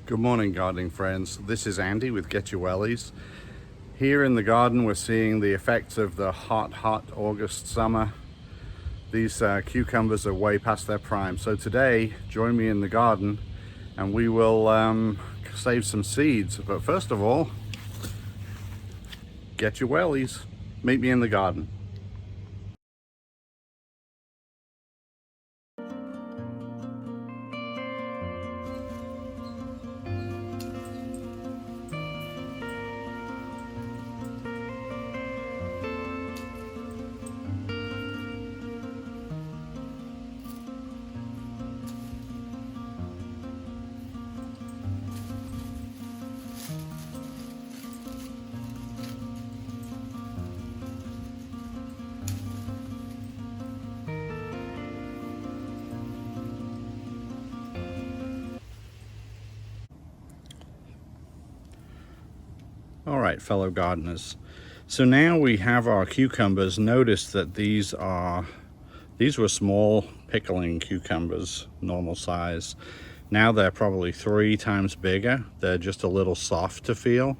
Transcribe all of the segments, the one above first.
Good morning, gardening friends. This is Andy with Get Your Wellies. Here in the garden we're seeing the effects of the hot August summer. These cucumbers are way past their prime. So today, join me in the garden and we will save some seeds. But first of all, get your wellies. Meet me in the garden. All right, fellow gardeners. So now we have our cucumbers. Notice that these were small pickling cucumbers, normal size. Now they're probably 3 times bigger. They're just a little soft to feel,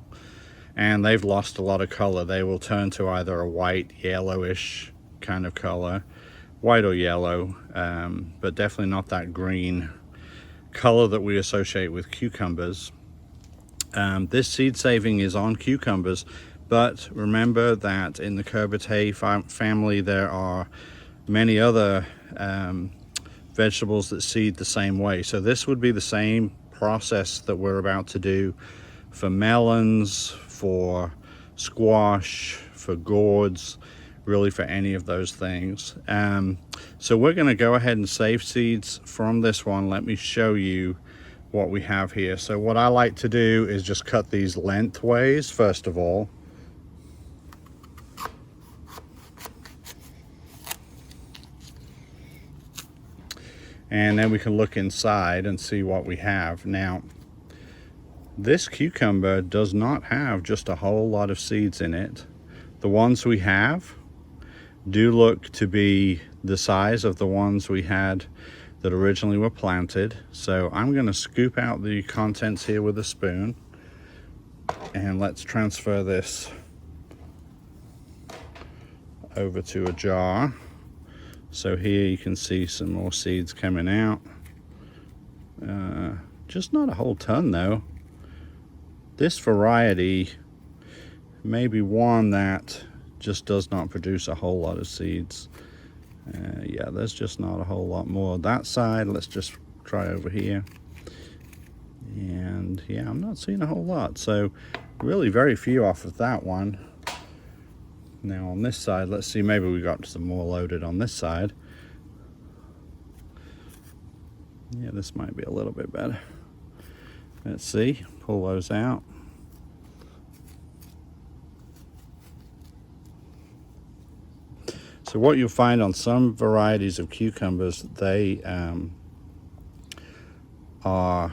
and they've lost a lot of color. They will turn to either a white, yellowish kind of color, white or yellow, but definitely not that green color that we associate with cucumbers. This seed saving is on cucumbers, but remember that in the Curbitaceae family there are many other vegetables that seed the same way. So this would be the same process that we're about to do for melons, for squash, for gourds, really for any of those things. So we're going to go ahead and save seeds from this one. Let me show you what we have here. So what I like to do is just cut these lengthways first of all. And then we can look inside and see what we have. Now, this cucumber does not have just a whole lot of seeds in it. The ones we have do look to be the size of the ones we had that originally were planted. So I'm going to scoop out the contents here with a spoon, and let's transfer this over to a jar. So here you can see some more seeds coming out. Just not a whole ton though. This variety may be one that just does not produce a whole lot of seeds. Yeah, there's just not a whole lot more. That side, let's just try over here. And yeah, I'm not seeing a whole lot. So really very few off of that one. Now on this side, let's see, maybe we got some more loaded on this side. Yeah, this might be a little bit better. Let's see, pull those out. So what you'll find on some varieties of cucumbers, they are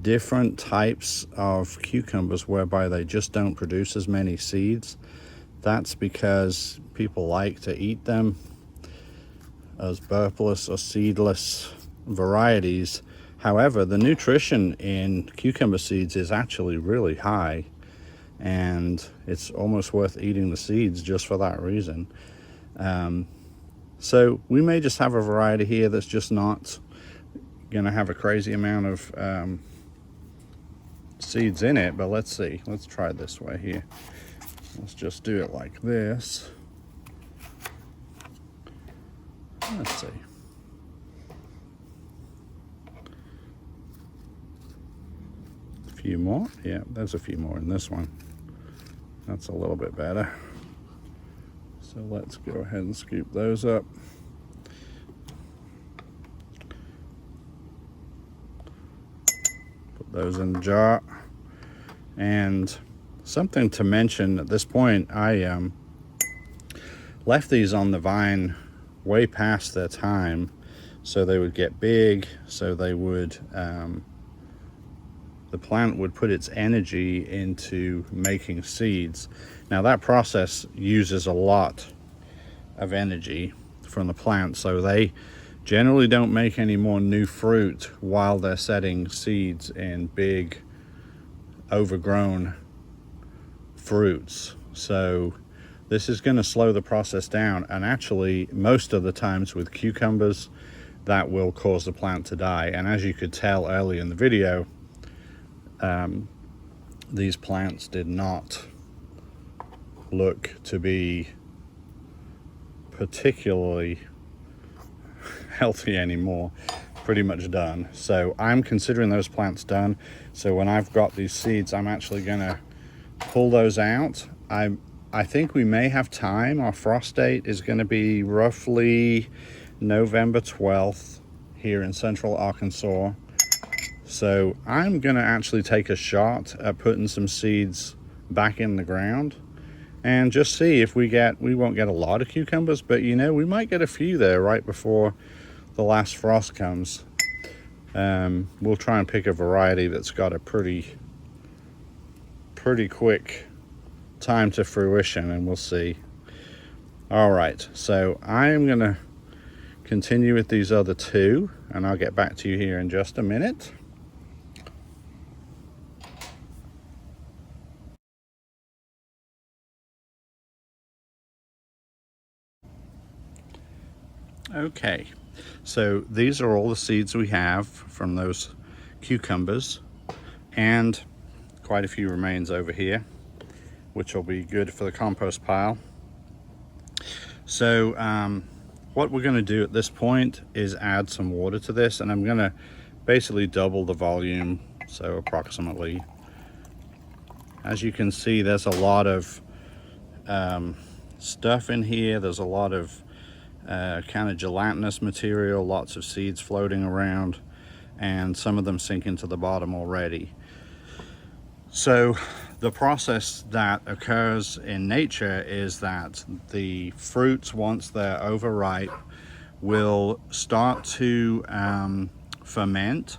different types of cucumbers whereby they just don't produce as many seeds. That's because people like to eat them as bulbless or seedless varieties. However, the nutrition in cucumber seeds is actually really high, and it's almost worth eating the seeds just for that reason. So we may just have a variety here that's just not going to have a crazy amount of seeds in it, but let's see. Let's try this way here. Let's just do it like this. Let's see. A few more. Yeah, there's a few more in this one. That's a little bit better. So let's go ahead and scoop those up. Put those in the jar. And something to mention at this point, I left these on the vine way past their time, so they would get big, so they would, the plant would put its energy into making seeds. Now that process uses a lot of energy from the plant, so they generally don't make any more new fruit while they're setting seeds in big overgrown fruits. So this is going to slow the process down, and actually most of the times with cucumbers that will cause the plant to die. And as you could tell early in the video, these plants did not look to be particularly healthy anymore. Pretty much done. So I'm considering those plants done. So when I've got these seeds, I'm actually gonna pull those out. I think we may have time. Our frost date is going to be roughly November 12th here in central Arkansas. So I'm going to actually take a shot at putting some seeds back in the ground and just see if we won't get a lot of cucumbers, but you know, we might get a few there right before the last frost comes. We'll try and pick a variety that's got a pretty quick time to fruition, and we'll see. All right, so I am going to continue with these other two, and I'll get back to you here in just a minute. Okay, so these are all the seeds we have from those cucumbers, and quite a few remains over here, which will be good for the compost pile. So what we're going to do at this point is add some water to this, and I'm going to basically double the volume, so approximately. As you can see, there's a lot of stuff in here. There's a lot of kind of gelatinous material, lots of seeds floating around, and some of them sink into the bottom already. So the process that occurs in nature is that the fruits, once they're overripe, will start to ferment.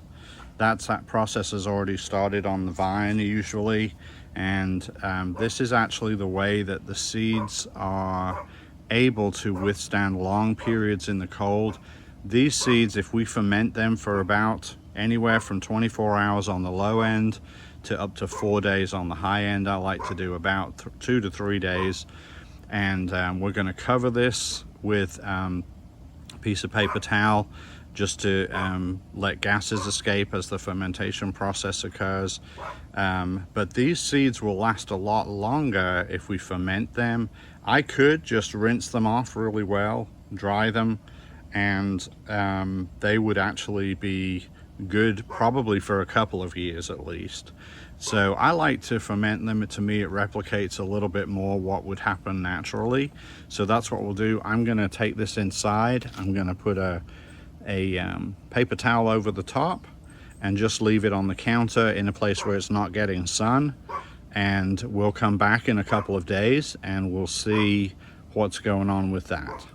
That process has already started on the vine usually, and this is actually the way that the seeds are able to withstand long periods in the cold. These seeds, if we ferment them for about anywhere from 24 hours on the low end to up to 4 days on the high end. I like to do about 2 to 3 days, and we're going to cover this with a piece of paper towel just to let gases escape as the fermentation process occurs. But these seeds will last a lot longer if we ferment them. I could just rinse them off really well, dry them, and they would actually be good probably for a couple of years at least. So I like to ferment them. To me, it replicates a little bit more what would happen naturally. So that's what we'll do. I'm going to take this inside. I'm going to put a paper towel over the top and just leave it on the counter in a place where it's not getting sun, and we'll come back in a couple of days and we'll see what's going on with that.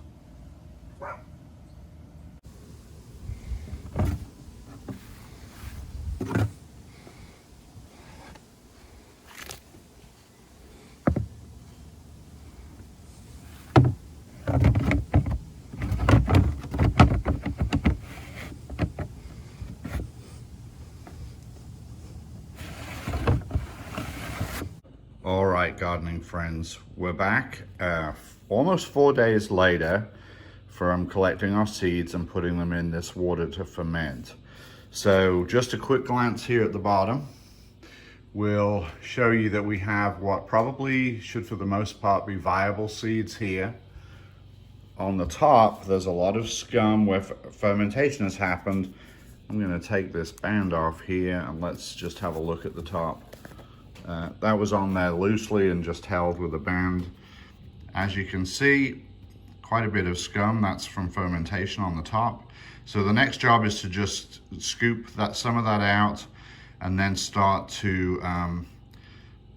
All right, gardening friends, we're back almost 4 days later from collecting our seeds and putting them in this water to ferment. So just a quick glance here at the bottom will show you that we have what probably should for the most part be viable seeds here. On the top, there's a lot of scum where fermentation has happened. I'm going to take this band off here and let's just have a look at the top. That was on there loosely and just held with a band. As you can see, quite a bit of scum. That's from fermentation on the top. So the next job is to just scoop some of that out and then start to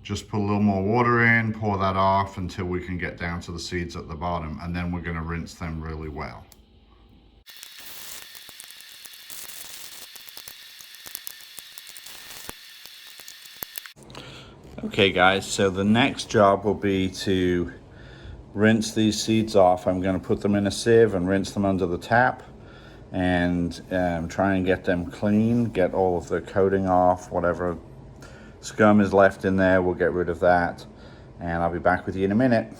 just put a little more water in, pour that off until we can get down to the seeds at the bottom, and then we're going to rinse them really well. Okay guys, so the next job will be to rinse these seeds off. I'm going to put them in a sieve and rinse them under the tap, and try and get them clean, get all of the coating off, whatever scum is left in there, we'll get rid of that, and I'll be back with you in a minute.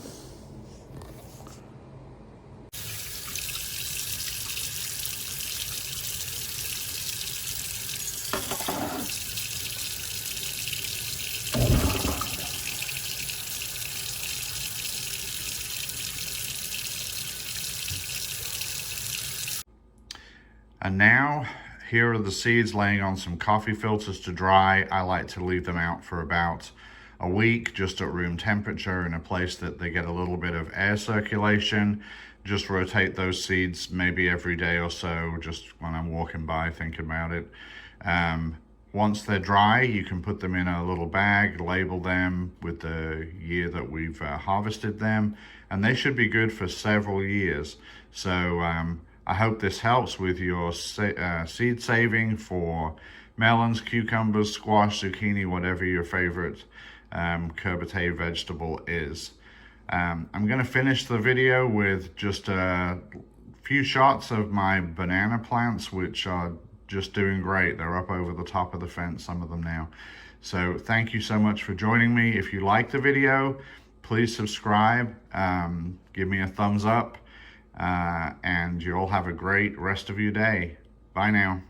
And now, here are the seeds laying on some coffee filters to dry. I like to leave them out for about a week, just at room temperature, in a place that they get a little bit of air circulation. Just rotate those seeds maybe every day or so, just when I'm walking by thinking about it. Once they're dry, you can put them in a little bag, label them with the year that we've harvested them, and they should be good for several years. So I hope this helps with your seed saving for melons, cucumbers, squash, zucchini, whatever your favorite curbitay vegetable is. I'm going to finish the video with just a few shots of my banana plants, which are just doing great. They're up over the top of the fence, some of them now. So thank you so much for joining me. If you like the video, please subscribe, give me a thumbs up, and you'll have a great rest of your day. Bye now.